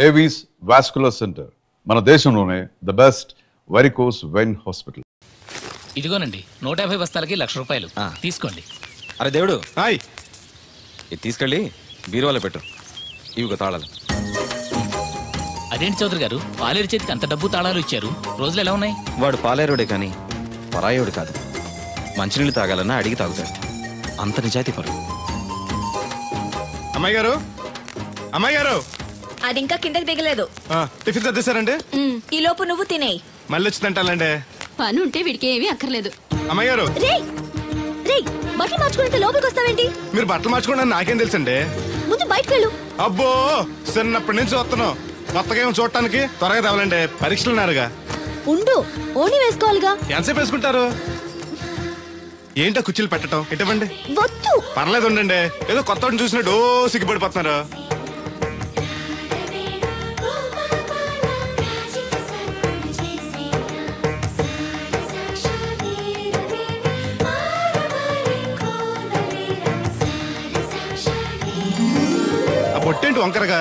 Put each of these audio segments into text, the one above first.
Avis vascular centre మన దేశంలోనే the best varicose vein hospital. ఇదిగోనండి 150 బస్తాలకి ₹1,00,000 తీసుకోండి. అరే దేవుడు హాయ్, ఇది తీసుకెళ్ళి బీరువాలో పెట్టు. ఇవిగో తాళాలు. అదేంటి చౌదరి గారు, పాలేరు చేతికి అంత డబ్బు తాళాలు ఇచ్చారు, రోజులు ఎలా ఉన్నాయి? వాడు పాలేరుడే కానీ పరాయోడు కాదు. మంచినీళ్ళు తాగాలన్నా అడిగి తాగుతాడు. అంత నిజాయితీ పరు. అమ్మాయి గారు, అమ్మాయి గారు, అది ఇంకా కిందకి దిగలేదు. టిఫిన్ సర్దేశారండి? ఈ లోపు నువ్వు తినేయి. మళ్ళీ వచ్చి తింటాలండి. పని ఉంటే వీడికి ఏమీ అక్కర్లేదు. అమ్మాయి గారు, బట్టలు మార్చుకుంటే లోపలికి వస్తావేంటి? మీరు బట్టలు మార్చుకోండి నాకేం తెలుసండి. ముందు బయటకు వెళ్ళు. అబ్బో, చిన్నప్పటి నుంచి వస్తున్నాం. కొత్తగా ఏమో చూడటానికి త్వరగా తేవాలండి. పరీక్షలు ఉన్నారుగా. ఉండు, ఓని వేసుకోవాలిగా. ఎంతసేపు వేసుకుంటారు? ఏంటో కుర్చీలు పెట్టడం ఇటువంటి. వద్దు, పర్లేదు ఉండండి. ఏదో కొత్త చూసినట్టు సిగ్గుపడిపోతున్నారు. ఆ బొట్టేంటి వంకరగా?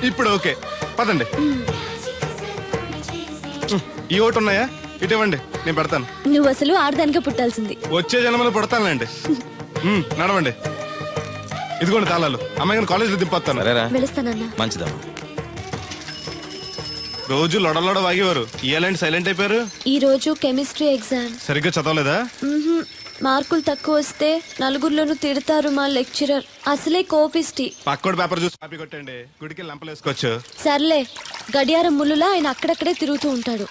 ఇప్పుడు ఓకే, పదండి. ఈ ఒకటి ఉన్నాయా? ఇటువంటి నేను పెడతాను. నువ్వు అసలు ఆడదానిగా పుట్టాల్సింది. వచ్చే జన్మలో పడతానులేండి. నడవండి. ఇదిగోండి తాళాలు. అమ్మాయి కాలేజీలో దింపొస్తాను. మంచిదమ్మా. రోజు లొడలోడ వాగేవారు, ఇయాలంటే సైలెంట్ అయిపోయారు. ఈ రోజు కెమిస్ట్రీ ఎగ్జామ్. సరిగ్గా చదవలేదా? మార్కులు తక్కువ వస్తే నలుగురిలోనూ తిడతారు మా లెక్చరర్. అసలే కోపిస్టి. పక్కోడి పేపర్ చూసి కాపీ కొట్టండి, గుడికి లంపలేసుకోవచ్చు. సర్లే, గడియారం ముళ్ళులా ఆయన అక్కడక్కడే తిరుగుతూ ఉంటాడు.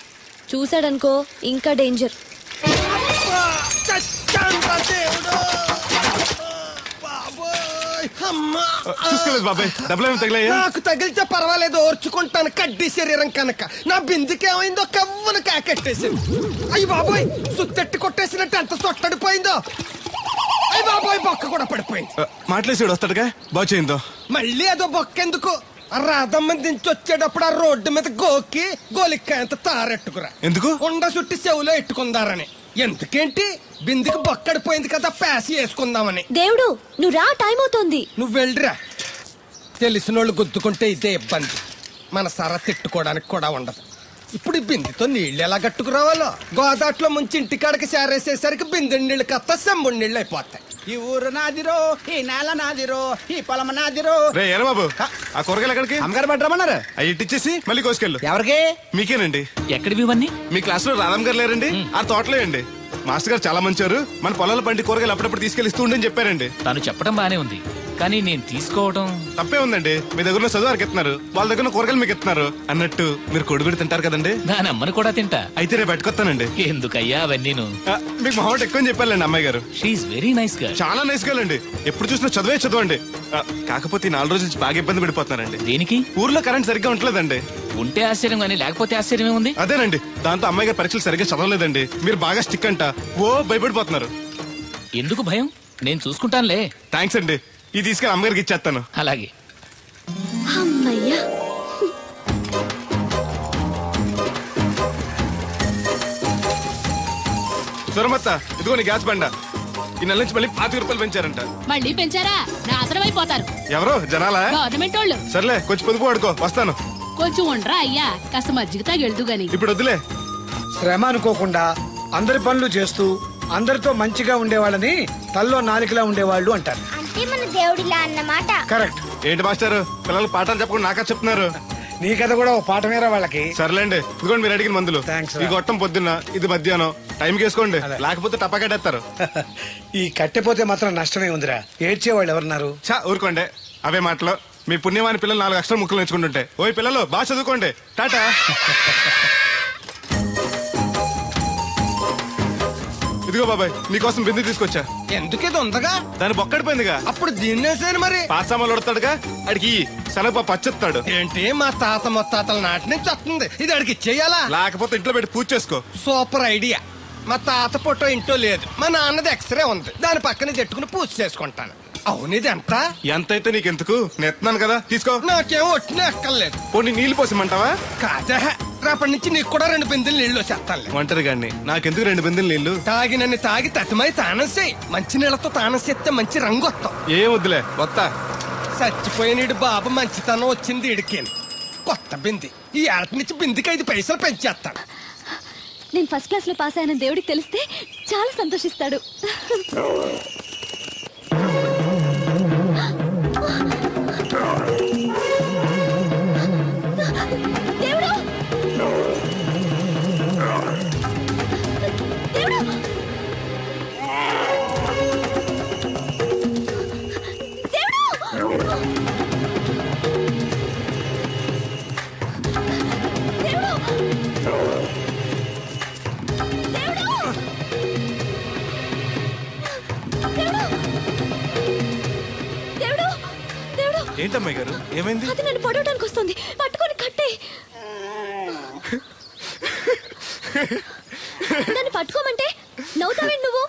చూసాడనుకో ఇంకా డేంజర్. చూసుకోలేదు బాబాయ్, డబ్బులు తగిలాయా? నాకు తగిలితే పర్వాలేదు, ఓర్చుకుంటాను. కడ్డీ శరీరం కనుక నా బిందుకేమైందో కవ్వను కాకెట్టేసింది. అయ్యి బాబోయ్, సుత్తెట్టి కొట్టేసినట్టు ఎంత సొట్టడిపోయిందో. అయ్యి బాబోయ్, బొక్క కూడా పడిపోయింది. మాట్లాడేసాడు వస్తాడుగా, బాగు చేయిందో. మళ్ళీ అదో బొక్క ఎందుకు? రాధమ్మ దించి వచ్చేటప్పుడు ఆ రోడ్డు మీద గోకి గోలిక్కాయంత తారెట్టుకురా. ఎందుకు? ఉండ చుట్టి చెవులో ఎట్టుకుందారని. ఎందుకేంటి? బిందుకి బొక్కడిపోయింది కదా, ప్యాసి వేసుకుందామని. దేవుడు, నువ్వు రా, టైం అవుతోంది. నువ్వు వెళ్ళిరా. తెలిసినోళ్ళు గుద్దుకుంటే ఇదే ఇబ్బంది. మన సర తిట్టుకోవడానికి కూడా ఉండదు. ఇప్పుడు ఈ బిందెతో నీళ్లు ఎలా కట్టుకురావాలో. గోదాట్లో ముంచి ఇంటికాడికి సేరేసేసరికి బిందె నీళ్ళు కత్త సెంబుడి నీళ్ళు అయిపోతాయి. ఈ ఊరు నాదిరో, ఈ నేల నాదిరో, ఈ పొలం నాదిరో. రే ఏరా బాబు, ఆ కూరగాయలు ఎక్కడికి? అమ్మగారు పట్టరమన్నారు. అవి ఇట్టిచ్చేసి మళ్ళీ కోసుకెళ్ళు. ఎవరికి? మీకేనండి. ఎక్కడివి ఇవన్నీ? మీ క్లాస్ లో రాధమ్ గారు లేరండి, ఆ తోటలే అండి. మాస్టర్ గారు చాలా మంచివారు. మన పొలాల పండి కూరగాయలు అప్పుడప్పుడు తీసుకెళ్లిస్తూ ఉండని చెప్పారండి. తను చెప్పడం బానే ఉంది, కానీ నేను తీసుకోవడం తప్పే ఉందండి. మీ దగ్గర చదువు వారికి ఇస్తున్నారు, వాళ్ళ దగ్గర కూరగాయలు మీకు ఇస్తున్నారు. అన్నట్టు మీరు కొడుగుడి తింటారు కదండి. దాని అమ్మని కూడా తింటా. అయితే రేపు పెట్టుకొస్తానండి. ఎందుకయ్యా అవన్నీ? మీకు మొహమాట ఎక్కువ చెప్పాలండి అమ్మాయి గారు. షీఈ్ వెరీ నైస్ గా. చాలా నైస్ గా అండి. ఎప్పుడు చూసినా చదువే చదవండి. కాకపోతే 4 రోజుల నుంచి బాగా ఇబ్బంది పడిపోతున్నారండి. దేనికి? ఊర్లో కరెంట్ సరిగ్గా ఉంటలేదండి. ఉంటే ఆశ్చర్యం కానీ లేకపోతే ఆశ్చర్యమే ఉంది. అదేనండి, దాంతో అమ్మాయి గారు పరీక్షలు సరిగ్గా చదవలేదండి. మీరు బాగా స్టిక్ అంట, ఓ భయపడిపోతున్నారు. ఎందుకు భయం? నేను చూసుకుంటానులే. థ్యాంక్స్ అండి. ఇది తీసుకెళ్ళి అమ్మగారికి ఇచ్చేస్తాను. అలాగే. అమ్మయ్యా. సురమత్త, ఇదిగో నీ గ్యాస్ బండ. ఈ నెల నుంచి మళ్ళీ ₹25 పెంచారంట. మళ్ళీ పెంచారా? నాశనం అయిపోతారు. ఎవరు జనాలా? గవర్నమెంట్ వాళ్ళు. సర్లే, కొంచెం పొదుపు పడుకో, వస్తాను. కొంచెం ఉండరా అయ్యా, కాస్త మజ్జిగ తాగెళ్దు గాని. ఇప్పుడు వద్దులే. శ్రమ అనుకోకుండా అందరి పనులు చేస్తూ అందరితో మంచిగా ఉండేవాళ్ళని తల్లో నాలికలా ఉండేవాళ్ళు అంటారు. అంటే మన దేవుడిలా అన్నమాట. కరెక్ట్. ఏంటి మాస్టర్, పిల్లలు పాఠాలు చెప్పకుండా నాకా చెప్తున్నారు? నీ కథ కూడా ఓ పాఠమేరా వాళ్ళకి. సర్లేండి, ఇదిగోండి మీరు అడిగిన మందులు. ఈ గొట్టం పొద్దున్న, ఇది మధ్యాహ్నం. టైంకి వేసుకోండి, లేకపోతే టపాకట్టేస్తారు. ఈ కట్టెపోతే మాత్రం నష్టమే ఉందిరా. ఏడ్చేవాళ్ళు ఎవరున్నారు? చా ఊరుకోండి, అవే మాటలు. మీ పుణ్యమాని పిల్లలు 4 అక్షరం ముక్కలు నేర్చుకుంటుంటే. ఓయ్ పిల్లలు, బాగా చదువుకోండి. టాటా. ఇదిగో బాబాయ్, నీకోసం బిందు తీసుకొచ్చా. ఎందుకేదో ఉందగా? దాని బొక్కడిపోయిందిగా. అప్పుడు దీన్నేసాను మరి. పాసామాలు ఉడతాడుగా, అడిగి శనగపప్పు పచ్చెత్తాడు. ఏంటి, మా తాత ముత్తాతల నాటి నుంచి వస్తుంది. ఇది అడిగి ఇచ్చేయాలా? లేకపోతే ఇంట్లో పెట్టి పూజ చేసుకో. Super idea. మా తాత ఫోటో ఇంట్లో లేదు, మా నాన్నది ఎక్స్రే ఉంది. దాని పక్కన చెట్టుకుని పూజ చేసుకుంటాను. అవును, ఇది ఎంత? ఎంతైతే నీకెందుకు, నెత్తున్నాను కదా, తీసుకో. నాకేం ఒట్టినే ఎక్కర్లేదు. పోనీ నీళ్లు పోసిమంటావా? కాదా, రేపటి నుంచి నీకు కూడా 2 బిందెలు నీళ్లు చేస్తాను. ఒంటరి గాని నాకెందుకు 2 బిందెలు నీళ్లు? తాగినన్ని తాగి తతిమై తానం చేయి. మంచి నీళ్లతో తానం చేస్తే మంచి రంగు వస్తాం. ఏ వద్దులే, వస్తా. చచ్చిపోయిన బాబు మంచితనం వచ్చింది ఇడికేను. కొత్త బింది ఈ ఏళ్ళ నుంచి బిందికి 5 పైసలు పెంచేస్తాను. నేను ఫస్ట్ క్లాస్ లో పాస్ అయిన దేవుడికి తెలిస్తే చాలా సంతోషిస్తాడు. దేవుడు! దేవుడు! ఏంటమ్మాయి గారు ఏమైంది? అది నన్ను పడవడానికి వస్తుంది, పట్టుకొని కట్టే. నన్ను పట్టుకోమంటే నవ్వుతావేంటి నువ్వు?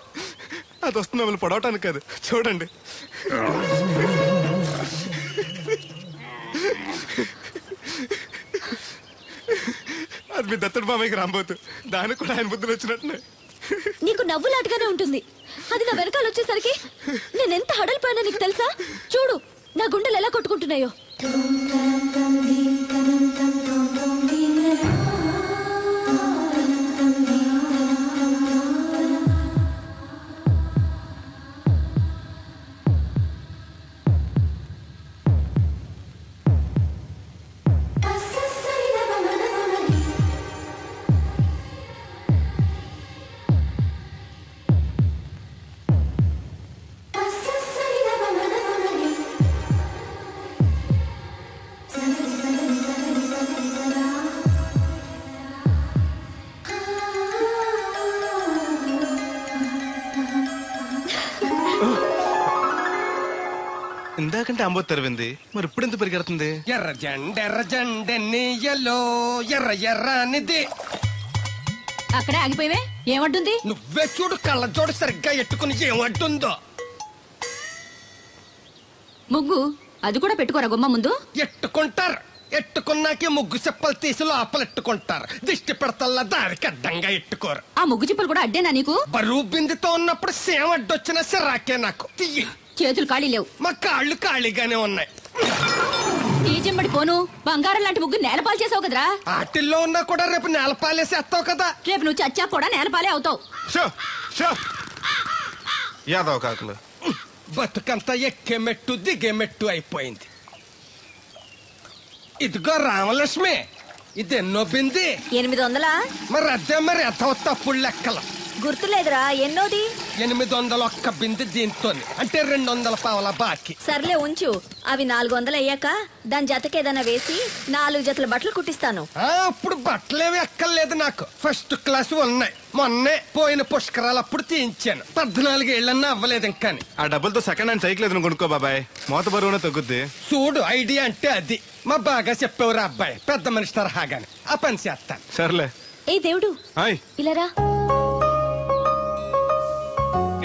అది వస్తున్నా వాళ్ళు పడవటానికి కాదు, చూడండి. అది మీ దత్తడు మామయ్యకి రాబోతు, దానికి కూడా ఆయన బుద్ధులు వచ్చినట్టు. నీకు నవ్వులాటగానే ఉంటుంది. అది నా వెనకాల వచ్చేసరికి నేను ఎంత హడలిపోయానో నీకు తెలుసా? చూడు నా గుండెలు ఎలా కొట్టుకుంటున్నాయో. ఇందాకంటే అంబో తెరవింది, మరి ఇప్పుడు ఎంత పెరిగెడుతుంది? ఎర్ర జెండెన్నీయలో ఎర్ర ఎర్రనిది. అక్కడే ఆగిపోయావే, ఏమంటుంది? నువ్వే చూడు, కళ్ళజోడు సరిగ్గా ఎట్టుకుని ఏమంటుందో. ముగ్గు అది కూడా పెట్టుకోరా గుమ్మ ముందు. ఎట్టుకుంటారు, ఎట్టుకున్నాకే ముగ్గు చెప్పలు తీసి లోపలెట్టుకుంటారు. దిష్టి పెడతల్లా దారికి అడ్డంగా ఎట్టుకోరు. ఆ ముగ్గు చిప్పలు కూడా అడ్డేనా నీకు? బరువు బిందుతో ఉన్నప్పుడు సేమ అడ్డొచ్చిన సిరాకే నాకు. తీయి. చేతులు ఖాళీ లేవు, మా కాళ్ళు ఖాళీగానే ఉన్నాయి. ఈ చెంబడి పోను బంగారం లాంటి ముగ్గు నేలపాలు చేసావు కదరా. ఆటిల్లో ఉన్నా కూడా రేపు నేలపాలేసేస్తావు కదా. రేపు నువ్వు చచ్చా కూడా నేలపాలే అవుతావు. యాదవ కాకులు. బతుకంతా ఎక్కే మెట్టు దిగే మెట్టు అయిపోయింది. ఇదిగో రామలక్ష్మి, ఇదెన్నో బింది? 800. మరి అదే మరి ఎథవ తప్పుడు లెక్కలు. గుర్తులేదురా ఎన్నోది? 801 బింది దీంతో, అంటే 200 పావల బాకీ. సర్లే ఉంచు, అవి 400 అయ్యాక దాని జతకేదైనా వేసి 4 జతల బట్టలు కుట్టిస్తాను. అప్పుడు బట్టలేవి ఎక్కర్లేదు నాకు, ఫస్ట్ క్లాస్ ఉన్నాయి. మొన్నే పోయిన పుష్కరాలప్పుడు తీయించాను. 14 ఏళ్ళన్నా అవ్వలేదు ఇంకా. ఆ డబ్బులతో సెకండ్ హ్యాండ్ సైకిల్ ఏదైనా కొనుక్కో బాబాయ్, మోత బరువునే తగ్గుద్ది. చూడు ఐడియా అంటే అది. మా బాగా చెప్పేవారు అబ్బాయి, పెద్ద మనిషి తరహాగాని. ఆ పని చేస్తాను. సర్లే. ఏ దేవుడు, హాయ్. ఇలారా.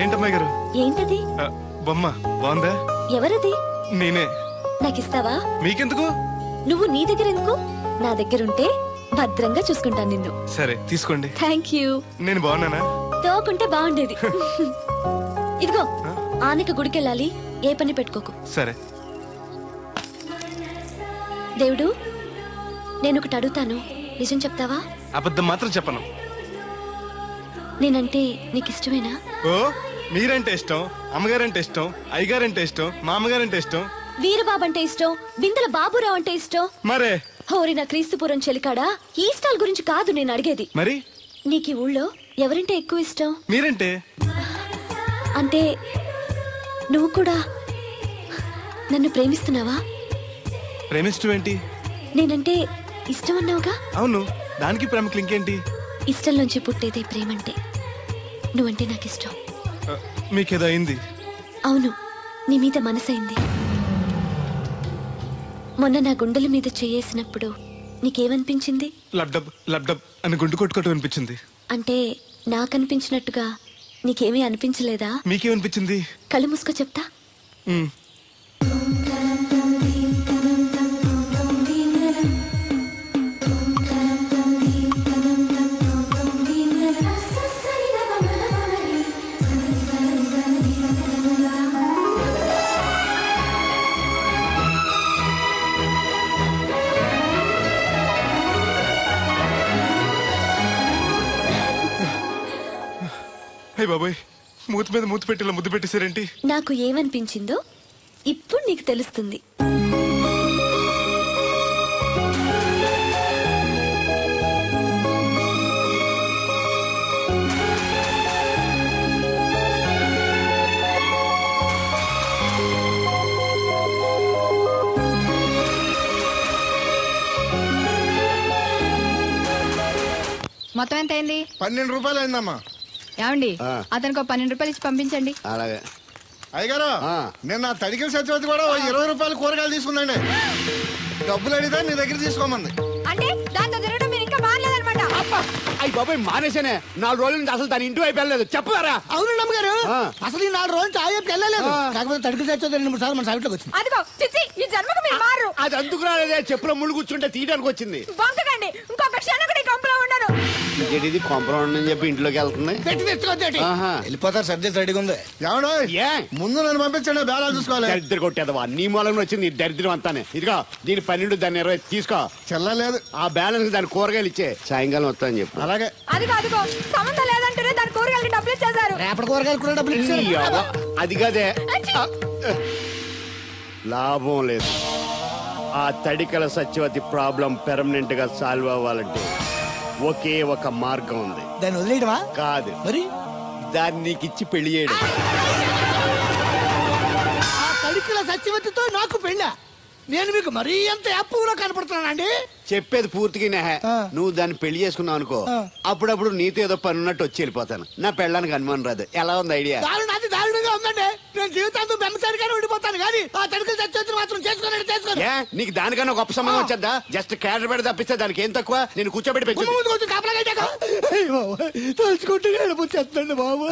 ఏంటమ్మాయి గారు? ఏంటది? బొమ్మ బాగుందా? ఎవరది? నేనే. నాకిస్తావా? మీకెందుకు? నువ్వు నీ దగ్గర ఎందుకు? నా దగ్గరుంటే భద్రంగా చూసుకుంటాను నిన్ను. సరే తీసుకోండి. Thank you. నేను బాగున్నానా? తోకుంటే బాగుండేది. ఇదిగో ఆనక గుడికెళ్ళాలి, ఏ పని పెట్టుకోకు. సరే. దేవుడు, నేను ఒకటి అడుగుతాను, నిజం చెప్తావా? అబద్ధం మాత్రం చెప్పను. నేనంటే నీకు ఇష్టమేనా? ఓ, మీరంటే ఇష్టం, అమ్మగారంటే ఇష్టం, అయ్యగారంటే ఇష్టం, మామగారంటే ఇష్టం, వీరబాబు అంటే ఇష్టం, బిందెల బాబురావు అంటే ఇష్టం. మరే హోరి నా క్రీస్తుపురం చెలికాడా, ఈ స్టాల్ గురించి కాదు నేను అడిగేది. మరి నీకు ఈ ఊళ్ళో ఎవరంటే ఎక్కువ ఇష్టం? మీరంటే. అంటే నువ్వు కూడా నన్ను ప్రేమిస్తున్నావా? ప్రేమిష్టం ఏంటి? నేనంటే ఇష్టం అన్నావుగా. అవును, దానికి ప్రేమకి ఇంకేంటి? ఇష్టంలోంచి పుట్టేదే ప్రేమంటే. నువ్వంటే నాకు ఇష్టం. మీకేదో అయింది? అవును, నీ మీద మనసైంది. మొన్న నా గుండెల మీద చేయేసినప్పుడు నీకేమనిపించింది? లబ్డబ్ లబ్డబ్ అని గుండు కొట్టుకోవటం అనిపించింది. అంటే నాకనిపించినట్టుగా నీకేమీ అనిపించలేదా? మీకేమనిపించింది? కళ్ళు మూసుకో చెప్తా. అయ్య బాబోయ్, మూతి మీద మూతి పెట్టేలా ముద్దు పెట్టేశారేంటి? నాకు ఏమనిపించిందో ఇప్పుడు నీకు తెలుస్తుంది. మొత్తం ఎంత అయింది? 12 రూపాయలు అయిందమ్మా. ఏమండి అతనికి 12 రూపాయలు ఇచ్చి పంపించండి. అలాగే. అయ్యగారు, నేను తడికిల సత్యవతి కూడా 20 రూపాయలు కూరగాయలు తీసుకుందండి. డబ్బులు అడిగితే నీ దగ్గర తీసుకోమంది. అంటే దాంతో తిరగడం మీరు ఇంకా మారలేదన్నమాట. అయ్యి బాబాయ్, మానేశానే. 4 రోజుల నుంచి అసలు తన ఇంటి వైపు వెళ్ళలేదు. చెప్పారా? అవును నమ్మగారు, అసలు ఈ 4 రోజులు చాయ్ వెళ్ళలేదు. కాకపోతే తడికి తెచ్చో 2-3 సార్లు మన సైట్లోకి వచ్చింది. అదిగో చిచ్చి, ఈ జన్మకు మీరు మారు. అది అందుకు రాలేదే, చెప్పులో ముళ్ళు కూర్చుంటే తీయడానికి వచ్చింది. బొంకకండి, ఇంకొక క్షణం కూడా ఈ కంపులో ఉండను. ఇది కాంపౌండ్ అని చెప్పి ఇంట్లోకి వెళ్తుంది. పెట్టి తెచ్చుకోద్దేటి. వెళ్ళిపోతారు, సర్ది రెడీగా ఉంది. ఏమన్నా ముందు నన్ను పంపించండి, బేరాలు చూసుకోవాలి. దరిద్ర కొట్టేదవా, నీ మూలంలో వచ్చింది దరిద్రం అంతానే. ఇదిగో దీని 12, దాన్ని 20 తీసుకో. చెల్లలేదు. ఆ బ్యాలెన్స్ దాని కూరగాయలు ఇచ్చే, సాయంకాలం వస్తా అని చెప్పు. అలాగే. అదిగో సంబంధం లేదంటూనే దాని కూరగాయలు డబ్బులు ఇచ్చేశారు. రేపటి కూరగాయలు కూడా డబ్బులు ఇచ్చారు. ఈ అవ్వ, అది కదే లాభం లేదు. ఆ తడికల సత్యవతి ప్రాబ్లం పెర్మనెంట్ గా సాల్వ్ అవ్వాలంటే ఒకే ఒక మార్గం ఉంది. దాన్ని వదిలేయడమా? కాదు, మరి దాన్ని నీకిచ్చి పెళ్లి చేయడం. ఆ తడికిల సత్యవతితో నాకు పెళ్ళా? నేను మీకు మరీ ఎంత యాప్లో కనపడుతున్నానండి? చెప్పేది పూర్తిగా నువ్వు దాన్ని పెళ్లి చేసుకున్నావు అనుకో, అప్పుడప్పుడు నీతో ఏదో పని ఉన్నట్టు వచ్చి వెళ్ళిపోతాను. నా పెళ్ళడానికి అనుమానం రాదు. ఎలా ఉంది ఐడియా? అది దారుణంగా ఉందండి. నేను జీవితాంతం బెమ్మసారిగానే ఉండిపోతాను కానీ ఆ తడికల సత్యవతిని మాత్రం చేసుకోను. నీకు దానికన్నా గొప్ప సంబంధం వచ్చేద్దా? జస్ట్ క్యాడర్ పెడితే తప్పిస్తే దానికి ఏం తక్కువ? నేను కూర్చోబెట్టి తలుచుకుంటే ఏడిపోతుందండి బాబు.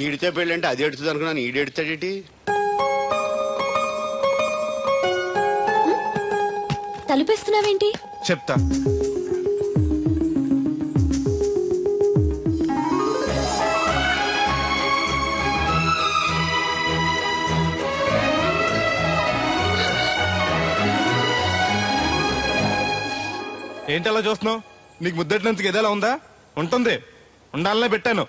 ఈడితే పెళ్ళి అంటే అది ఎడుతుంది అనుకున్నాను, ఈడు ఎడుతాడేటి? తలుపేస్తున్నావేంటి? చెప్తా. ఏంటి అలా చూస్తున్నావు? నీకు ముద్దెట్టినందుకు ఏదైనా ఉందా? ఉంటుంది, ఉండాలనే పెట్టాను.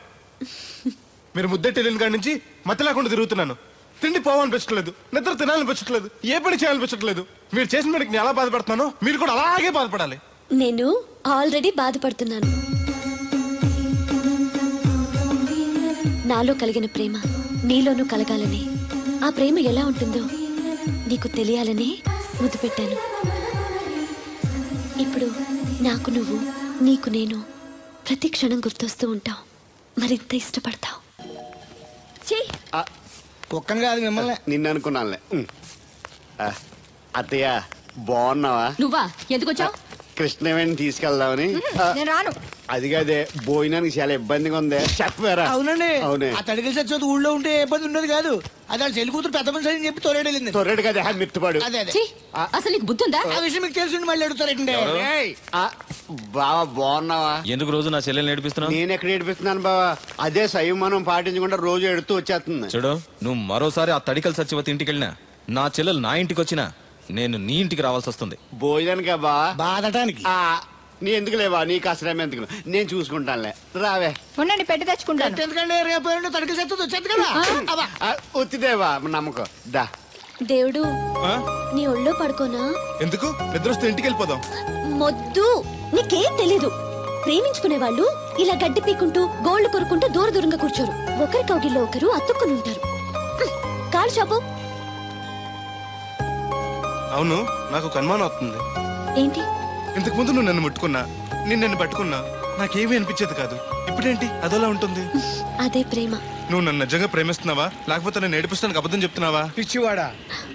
మీరు ముద్దెట్టి వెళ్ళిన కాడి నుంచి మతి లేకుండా తిరుగుతున్నాను. తిండి పోవాలనిపించట్లేదు, నిద్ర తినాలనిపించట్లేదు, ఏ పని చేయాలనిపించట్లేదు. మీరు చేసిన పనికి నేను ఎలా బాధపడుతున్నానో మీరు కూడా అలాగే బాధపడాలి. నేను ఆల్రెడీ బాధపడుతున్నాను. నాలో కలిగిన ప్రేమ నీలోనూ కలగాలని, ఆ ప్రేమ ఎలా ఉంటుందో నీకు తెలియాలని ముద్దు పెట్టాను. ఇప్పుడు నాకు నువ్వు, నీకు నేను ప్రతి క్షణం గుర్తొస్తూ ఉంటావు. మరింత ఇష్టపడతావు. కుక్కను కాదు మిమ్మల్ని. నిన్ను అనుకున్నానులే. అత్తయ్య బాగున్నావా? నువ్వా? ఎందుకు వచ్చావు? కృష్ణవేణి తీసుకెళ్దామని. నేను రాను. అది కాదే, భోజనానికి చాలా ఇబ్బందిగా ఉంది. చెప్పారా? అవునండి. అవునే. ఆ తడికల సత్యవతి ఊళ్ళో ఉంటే ఏ ఇబ్బంది ఉండదు కాదు. అది చెల్లి కూతురు పెద్ద మనిషి అని చెప్పి తోరేడెళ్ళింది. తొర్రెడు కదా, మిత్తుపాడు. అదే అసలు నీకు బుద్ధి ఉందా? ఆ విషయం మీకు తెలిసి మళ్ళీ అడుగుతారండి. బావా బాగున్నావా? ఎందుకు రోజు నా చెల్లెల్ని నేర్పిస్తున్నావు? నేను ఎక్కడ ఏడిపిస్తున్నాను బావా? అదే సంయమనం పాటించకుండా రోజు ఎడుతూ వచ్చేస్తుంది. చూడు, నువ్వు మరోసారి ఆ తడికల సత్యవతి ఇంటికి వెళ్ళినా, నా చెల్లెలు నా ఇంటికి వచ్చినా, నేను నీ ఇంటికి రావాల్సి వస్తుంది. భోజనానికా బావా? బాధటానికి. నీ ఎందుకు లేవా? నీకు అసలు ఎందుకు, నేను చూసుకుంటానులే. రావే. ఉండండి, పెట్టి తెచ్చుకుంటాను. ఎందుకంటే రేపు తడికల సత్యవతి వచ్చేది కదా. ఒత్తిదేవా నమ్మకం. దా దేవుడు, నీ ఒళ్ళో పడుకోనా? ఎందుకు? నిద్ర వస్తే ఇంటికి వెళ్ళిపోదాం. మొద్దు, నీకేం తెలీదు. ప్రేమించుకునే వాళ్ళు ఇలా గడ్డి పీకుంటూ గోళ్లు కొరుకుంటూ దూరంగా కూర్చోరు. ఒకరి కౌగిల్లో ఒకరు అతుక్కుని ఉంటారు. కాలు చాపు. అవును, నాకు ఒక అనుమానం అవుతుంది. ఏంటి? ఇంతకు ముందు నువ్వు నన్ను ముట్టుకున్నా, నేను నన్ను పట్టుకున్నా, నాకేమీ అనిపించేది కాదు. ఇప్పుడేంటి అదోలా ఉంటుంది? అదే ప్రేమ. నువ్వు నన్ను నిజంగా ప్రేమిస్తున్నావా, లేకపోతే నేను ఏడిపిస్తానికి అబద్ధం చెప్తున్నావా? పిచ్చివాడా,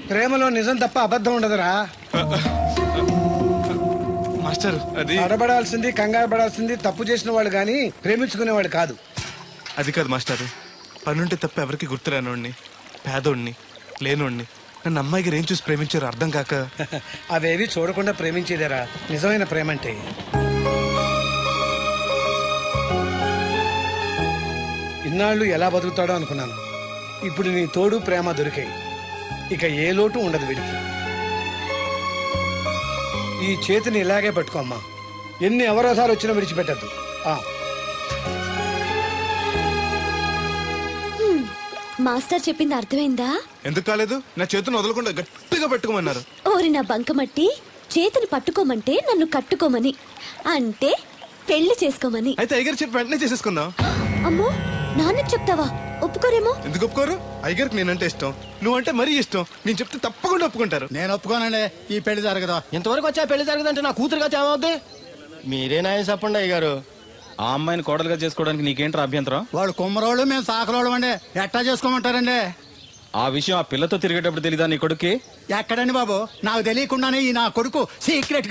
ప్రేమలో నిజం తప్ప అబద్ధం ఉండదురా. మాస్టర్, అది అడబడాల్సింది, కంగారు పడాల్సింది తప్పు చేసిన వాళ్ళు గాని ప్రేమించుకునేవాడు కాదు. అది కాదు మాస్టర్. పనుంటే తప్ప ఎవరికి గుర్తురానోడిని, పేదోడిని, లేనోడిని నన్ను అమ్మాయికి ఏం చూసి ప్రేమించారు అర్థం కాక. అవేవి చూడకుండా ప్రేమించేదేరా నిజమైన ప్రేమ అంటే. ఇన్నాళ్ళు ఎలా బతుకుతాడో అనుకున్నాను. ఇప్పుడు నీ తోడు ప్రేమ దొరికాయి. ఇక ఏ లోటు ఉండదు వీడికి. ఈ చేతిని ఇలాగే పట్టుకో అమ్మా. ఎన్ని అవరోధాలు వచ్చినా విడిచిపెట్టద్దు. మాస్టర్ చెప్పింది అర్థమైందా? ఎందుకు కాలేదు? నా చేతిని వదలకుండా గట్టిగా పెట్టుకోమన్నారు. ఓరి నా బంకమట్టి, చేతిని పట్టుకోమంటే నన్ను కట్టుకోమని, అంటే పెళ్లి చేసుకోమని. అయితే అయ్యగారు చెప్పి వెంటనే చేసేసుకుందాం. అమ్మో, నాన్నకి చెప్తావా? ఒప్పుకోరేమో. ఎందుకు ఒప్పుకోరు? అయ్యగారికి నేనంటే ఇష్టం, నువ్వంటే మరీ ఇష్టం. నేను చెప్తే తప్పకుండా ఒప్పుకుంటారు. నేను ఒప్పుకోనండి, ఈ పెళ్లి జరగదు. ఇంతవరకు వచ్చా పెళ్లి జరగదంటే నా కూతురుగా ఏమవుద్ది? మీరే నాయ చెప్పండి అయ్యగారు. ఆ అమ్మాయిని కోడలుగా చేసుకోవడానికి నీకేంట్రా అభ్యంతరం? వాడు కుమ్మరోళ్ళు, మేము సాకరోళ్ళు అండి. ఎట్టా చేసుకోమంటారండి? ఆ విషయం ఆ పిల్లతో తిరిగేటప్పుడు తెలీదా నీ కొడుక్కి? ఎక్కడండి బాబు, నాకు తెలియకుండానే ఈ నా కొడుకు సీక్రెట్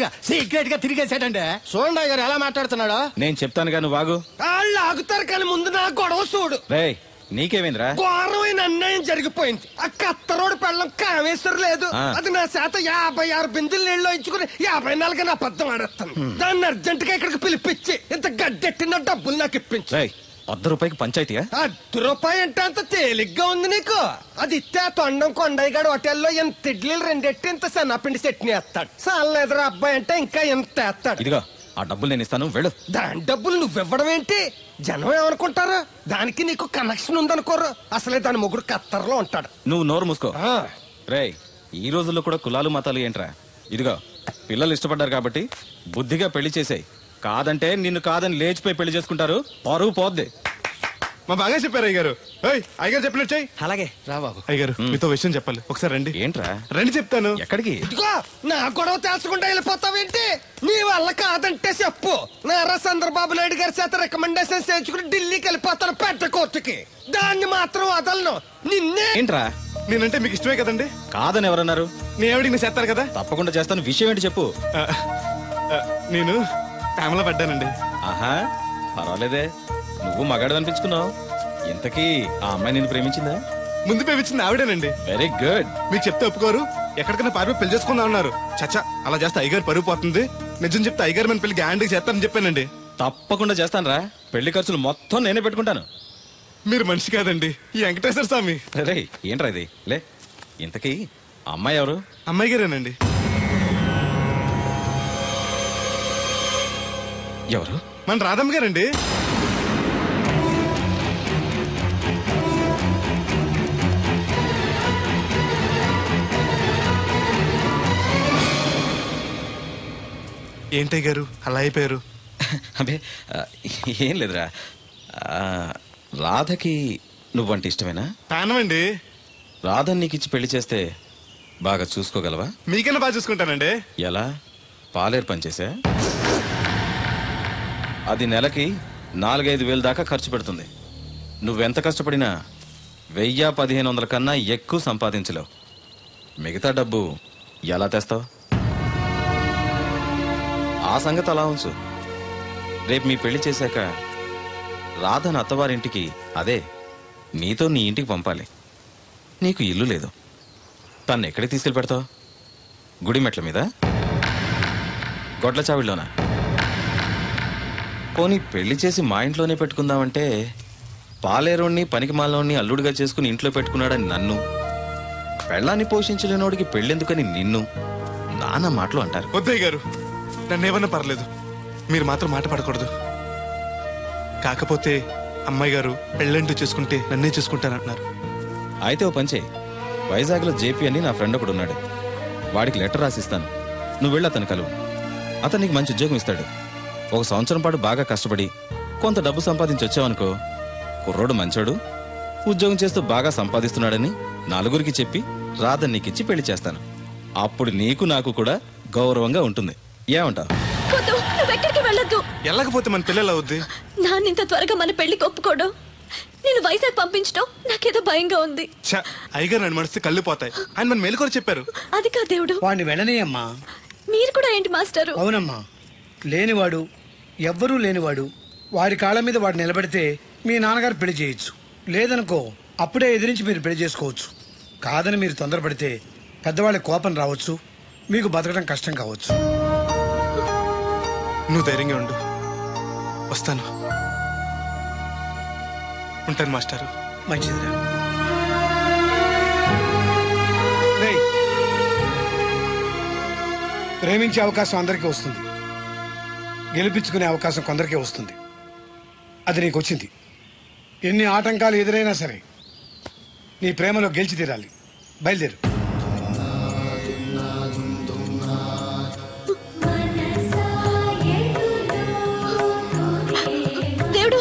గా తిరిగేసాడండి. చూడండి అయ్యగారు ఎలా మాట్లాడుతున్నాడా. నేను చెప్తానుగా, నువ్వు ఆగు. వాళ్ళు ఆగుతారు కానీ ముందు నా గొడవ చూడు. రేయ్, నీకేమైందిరా? ఘోరమైన అన్యాయం జరిగిపోయింది. ఆ కత్తరోడు పెళ్ళం కామేశ్వరం లేదు. అది నా చేత 56 బిందులు నీళ్ళు ఇచ్చుకుని 54 నా అబద్ధం ఆడేస్తాను. దాన్ని అర్జెంట్ గా ఇక్కడికి పిలిపించి ఇంత గడ్డెట్టిన డబ్బులు నాకు ఇప్పించు. ₹100 పంచాయతీయా? ₹1 అంటే అంత తేలిగ్గా ఉంది నీకు? అది ఇస్తే ఆ తొండం కొండయ్యగాడు హోటల్లో ఎంత ఇడ్లీలు 2 ఎట్టి ఇంత సన్నపిండి చట్నీ వేస్తాడు. సాల ఎదురు అబ్బాయి అంటే ఇంకా ఎంత వేస్తాడు. ఇదిగో ఆ డబ్బులు నేను ఇస్తాను, వెళ్ళు. దాని డబ్బులు నువ్వివ్వడం ఏంటి? జనం ఏమనుకుంటారు? దానికి నీకు కనెక్షన్ ఉందనుకోరు. అసలే దాని ముగ్గురు కత్తర్లో ఉంటాడు. నువ్వు నోరు మూసుకో. రేయ్, ఈ రోజుల్లో కూడా కులాలు మతాలు ఏంట్రా? ఇదిగో పిల్లలు ఇష్టపడ్డారు కాబట్టి బుద్ధిగా పెళ్లి చేసేయ్. కాదంటే నిన్ను కాదని లేచిపోయి పెళ్లి చేసుకుంటారు, పరువు పోద్ది. మా బాగా చెప్పారు అయ్యగారు. అయ్యగారు చెప్పినట్టు చెయ్యి. అలాగే రా బాబు. అయ్యగారు మీతో విషయం చెప్పాలి, ఒకసారి రండి. ఏంట్రా? రండి చెప్తాను. ఎక్కడికి? ఇదిగో నా గొడవ తెలుసుకుంటా వెళ్ళిపోతావేంటి? నీ వల్ల కాదంటే చెప్పు. నారా చంద్రబాబు నాయుడు గారి చేత రికమెండేషన్ చేయించుకుని ఢిల్లీకి వెళ్ళిపోతాను పెద్ద కోర్టుకి. దాన్ని మాత్రం వదలను. నిన్నే. ఏంట్రా? నేనంటే మీకు ఇష్టమే కదండి. కాదని ఎవరన్నారు? నేను ఎవడికి చేస్తారు కదా. తప్పకుండా చేస్తాను. విషయం ఏంటి చెప్పు. నేను ప్రేమలో పడ్డానండి. ఆహా, పర్వాలేదే, నువ్వు మగాడు అనిపించుకున్నావు. ఇంతకీ ఆ అమ్మాయి నిన్ను ప్రేమించిందా? ముందు ప్రేమించింది ఆవిడేనండి. Very good. మీకు చెప్తే ఒప్పుకోరు, ఎక్కడికైనా పారిపోయి పెళ్లి చేసుకుందాం అన్నారు. చచ్చా, అలా చేస్తే అయ్యగారు పరుగు పోతుంది. నిజం చెప్తే అయ్యగారు మన పెళ్లి గ్యాండ్కి చేస్తానని చెప్పానండి. తప్పకుండా చేస్తాను రా. పెళ్లి ఖర్చులు మొత్తం నేనే పెట్టుకుంటాను. మీరు మనిషి కాదండి, ఈ వెంకటేశ్వర స్వామి. రే, ఏంట్రా ఇది? లే, ఇంతకీ అమ్మాయి ఎవరు? అమ్మాయి గారేనండి. ఎవరు? మన రాధమ్మ గారండి. ఏంటయ్య గారు అలా అయిపోయారు? అబే, ఏం లేదురా. రాధకి నువ్వంటే ఇష్టమేనా? ప్రాణమండి. రాధని నీకిచ్చి పెళ్లి చేస్తే బాగా చూసుకోగలవా? మీకైనా బాగా చూసుకుంటానండి. ఎలా? పాలేరు పనిచేసా? అది నెలకి 4-5 వేలు దాకా ఖర్చు పెడుతుంది. నువ్వెంత కష్టపడినా 1000-1500 కన్నా ఎక్కువ సంపాదించలేవు. మిగతా డబ్బు ఎలా తెస్తావు? ఆ సంగతి అలా ఉంచు. రేపు మీ పెళ్లి చేశాక రాధను అత్తవారింటికి, అదే నీతో నీ ఇంటికి పంపాలి. నీకు ఇల్లు లేదు. తను ఎక్కడికి తీసుకెళ్ళి పెడతావు? గుడి మెట్ల మీద? గొడ్ల చావిడిలోనా? పోనీ పెళ్లి చేసి మా ఇంట్లోనే పెట్టుకుందామంటే పాలేరోణ్ణి పనికి మాలోని అల్లుడిగా చేసుకుని ఇంట్లో పెట్టుకున్నాడని నన్ను, పెళ్ళాన్ని పోషించలేనోడికి పెళ్ళెందుకని నిన్ను నానా మాటలు అంటారు. వద్దయ్య గారు, నన్నేమన్నా పర్లేదు, మీరు మాత్రం మాట పడకూడదు. కాకపోతే అమ్మాయి గారు పెళ్ళంటూ చేసుకుంటే నన్నే చేసుకుంటానంటున్నారు. అయితే ఓ పంచే, వైజాగ్లో జేపీ అని నా ఫ్రెండ్ ఒకడు ఉన్నాడు. వాడికి లెటర్ రాసిస్తాను, నువ్వు వెళ్ళి అతను కలువు. అతను నీకు మంచి ఉద్యోగం ఇస్తాడు. 1 సంవత్సరం పాటు బాగా కష్టపడి కొంత డబ్బు సంపాదించి వచ్చావనుకో, కుర్రోడు మంచోడు, ఉద్యోగం చేస్తూ బాగా సంపాదిస్తున్నాడని నలుగురికి చెప్పి రాధని నీకిచ్చి పెళ్లి చేస్తాను. అప్పుడు నీకు నాకు కూడా గౌరవంగా ఉంటుంది. ఏమంటావు? ఎక్కడికి వెళ్ళొద్దు. వెళ్ళకపోతే మన పిల్లలు అవుద్ది. నాన్నింత త్వరగా మన పెళ్లికి ఒప్పుకోవడం, నేను వైజాగ్ పంపించడం నాకేదో భయంగా ఉంది. అయ్యగారు నన్ను మనసు కళ్ళు పోతాయి. ఆయన మన మేలు కూడా చెప్పారు. అది కాదు దేవుడు. వాడిని వెళ్ళనీయమ్మా. మీరు కూడా ఏంటి మాస్టారు? అవునమ్మా, లేనివాడు, ఎవ్వరూ లేనివాడు, వాడి కాళ్ళ మీద వాడు నిలబడితే మీ నాన్నగారు పెళ్లి చేయొచ్చు. లేదనుకో, అప్పుడే ఎదిరించి మీరు పెళ్లి చేసుకోవచ్చు. కాదని మీరు తొందరపడితే పెద్దవాళ్ళ కోపం రావచ్చు, మీకు బతకడం కష్టం కావచ్చు. నువ్వు ధైర్యంగా ఉండు, వస్తాను. ఉంటాను మాస్టారు. మంచిదిరా. ప్రేమించే అవకాశం అందరికీ వస్తుంది, గెలిపించుకునే అవకాశం కొందరికే వస్తుంది. అది నీకు వచ్చింది. ఎన్ని ఆటంకాలు ఎదురైనా సరే నీ ప్రేమలో గెలిచి తీరాలి. బయలుదేరు. దేవుడు,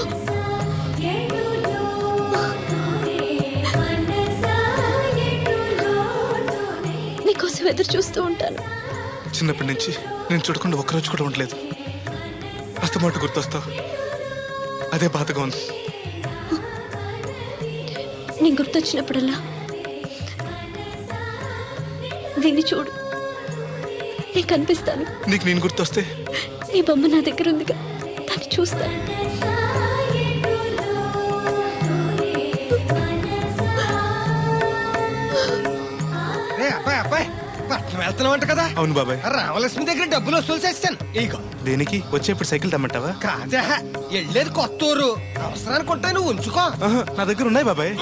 నీకోసం ఎదురు చూస్తూ ఉంటాను. చిన్నప్పటి నుంచి నేను చూడకుండా ఒక్కరోజు కూడా ఉండలేదు. అస్తమాట గుర్తొస్తావు, అదే బాధగా ఉంది. నేను గుర్తొచ్చినప్పుడల్లా దీన్ని చూడు, నేను కనిపిస్తాను. నీకు నేను గుర్తొస్తే నీ బొమ్మ నా దగ్గర ఉందిగా, దాన్ని చూస్తాను. అబ్బాయి అబ్బాయి పట్నం వెళ్తున్నావంట కదా? అవును బాబాయ్. రామలక్ష్మి దగ్గర డబ్బులు వసూలు చేస్తాను. ఇగో. దేనికి? వచ్చేప్పుడు సైకిల్ తమ్మంటావా? కాదా, వెళ్ళేది కొత్తూరు, అవసరానికి ఉంటాయి, నువ్వు ఉంచుకో. నా దగ్గర ఉన్నాయి బాబాయ్.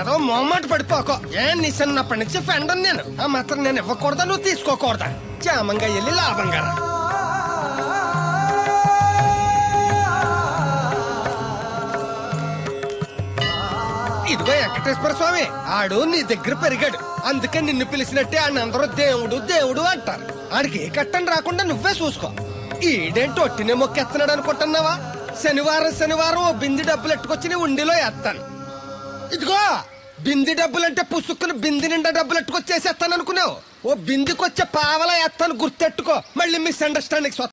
ఏదో మొహమాట పడిపోకో. నీ చిన్నప్పటి నుంచి ఫ్రెండ్ నేను. ఆ మాత్రం నేను ఇవ్వకూడదా, నువ్వు తీసుకోకూడదా? క్షేమంగా వెళ్ళి లాభంగా రా. ఇదిగో వెంకటేశ్వర స్వామి, ఆడు నీ దగ్గర పెరిగాడు, అందుకే నిన్ను పిలిచినట్టే ఆయన అందరూ దేవుడు దేవుడు అంటారు. ఆడికి ఏ కట్టం రాకుండా నువ్వే చూసుకో. ఈడేంటి ఒట్టినే మొక్కెత్తనాడు అనుకుంటున్నావా? శనివారం శనివారం ఓ బింది డబ్బులు ఎట్టుకొచ్చి నీ ఉండిలో వేస్తాను. ఇదిగో బింది డబ్బులంటే పుసుక్కుని బింది నిండా డబ్బులు ఎట్టుకొచ్చేసేస్తాను అనుకున్నావు. ఓ బిందికొచ్చే పావలా వేస్తాను, గుర్తెట్టుకో. మళ్ళీ మిస్అండర్స్టాండింగ్